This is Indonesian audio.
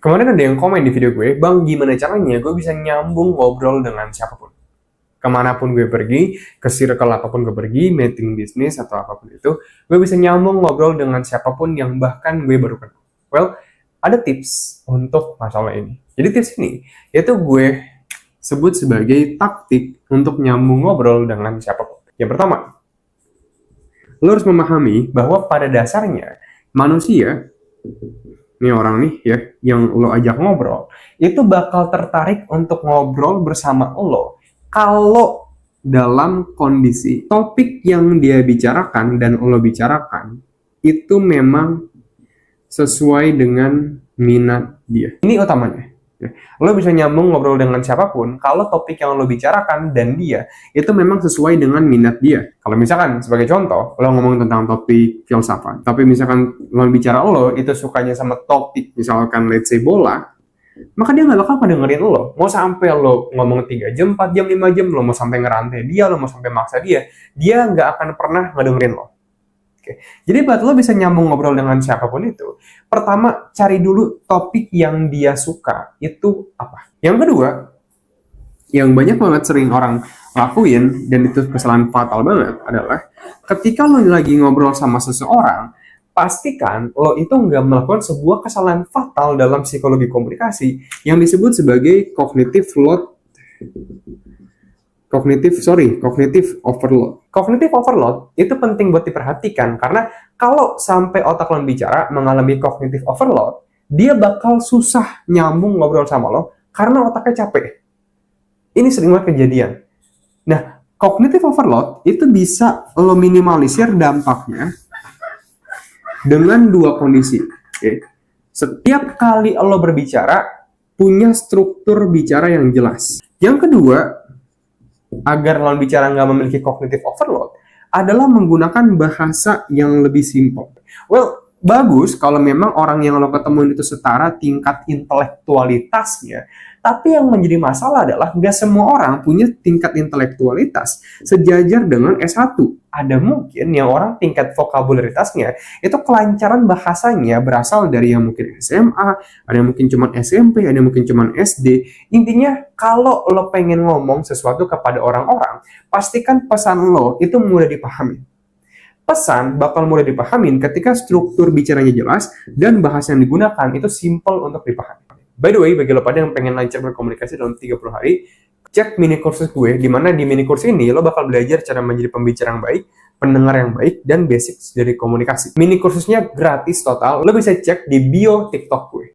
Kemarin ada yang komen di video gue, Bang, gimana caranya gue bisa nyambung ngobrol dengan siapapun? Kemanapun gue pergi, ke circle apapun gue pergi, meeting bisnis atau apapun itu, gue bisa nyambung ngobrol dengan siapapun yang bahkan gue baru kenal. Well, ada tips untuk masalah ini. Jadi tips ini, yaitu gue sebut sebagai taktik untuk nyambung ngobrol dengan siapapun. Yang pertama, lo harus memahami bahwa pada dasarnya manusia, ini orang nih ya, yang lo ajak ngobrol, itu bakal tertarik untuk ngobrol bersama lo kalau dalam kondisi topik yang dia bicarakan dan lo bicarakan itu memang sesuai dengan minat dia. Ini utamanya. Lo bisa nyambung ngobrol dengan siapapun kalau topik yang lo bicarakan dan dia itu memang sesuai dengan minat dia. Kalau misalkan sebagai contoh, lo ngomong tentang topik filsafat, tapi misalkan lo bicara lo itu sukanya sama topik misalkan let's say bola, maka dia nggak bakal dengerin lo. Mau sampai lo ngomong 3 jam, 4 jam, 5 jam, lo mau sampai ngerantai dia, lo mau sampai maksa dia nggak akan pernah ngedengerin lo. Oke. Jadi buat lo bisa nyambung ngobrol dengan siapapun itu, pertama cari dulu topik yang dia suka itu apa. Yang kedua, yang banyak banget sering orang lakuin dan itu kesalahan fatal banget adalah ketika lo lagi ngobrol sama seseorang, pastikan lo itu nggak melakukan sebuah kesalahan fatal dalam psikologi komunikasi yang disebut sebagai cognitive overload. Cognitive overload itu penting buat diperhatikan karena kalau sampai otak lo bicara mengalami cognitive overload, dia bakal susah nyambung ngobrol sama lo karena otaknya capek. Ini sering banget kejadian. Nah, cognitive overload itu bisa lo minimalisir dampaknya dengan dua kondisi. Oke. Setiap kali lo berbicara, punya struktur bicara yang jelas. Yang kedua, agar lawan bicara nggak memiliki cognitive overload, adalah menggunakan bahasa yang lebih simpel. Well, bagus kalau memang orang yang lo ketemuin itu setara tingkat intelektualitasnya, tapi yang menjadi masalah adalah nggak semua orang punya tingkat intelektualitas sejajar dengan S1. Ada mungkin yang orang tingkat vokabularitasnya itu kelancaran bahasanya berasal dari yang mungkin SMA, ada yang mungkin cuma SMP, ada yang mungkin cuma SD. Intinya kalau lo pengen ngomong sesuatu kepada orang-orang, pastikan pesan lo itu mudah dipahami. Pesan bakal mudah dipahamin ketika struktur bicaranya jelas dan bahasa yang digunakan itu simple untuk dipahami. By the way, bagi lo pada yang pengen lancar berkomunikasi dalam 30 hari, cek mini kursus gue, di mana di mini kursus ini lo bakal belajar cara menjadi pembicara yang baik, pendengar yang baik, dan basics dari komunikasi. Mini kursusnya gratis total, lo bisa cek di bio TikTok gue.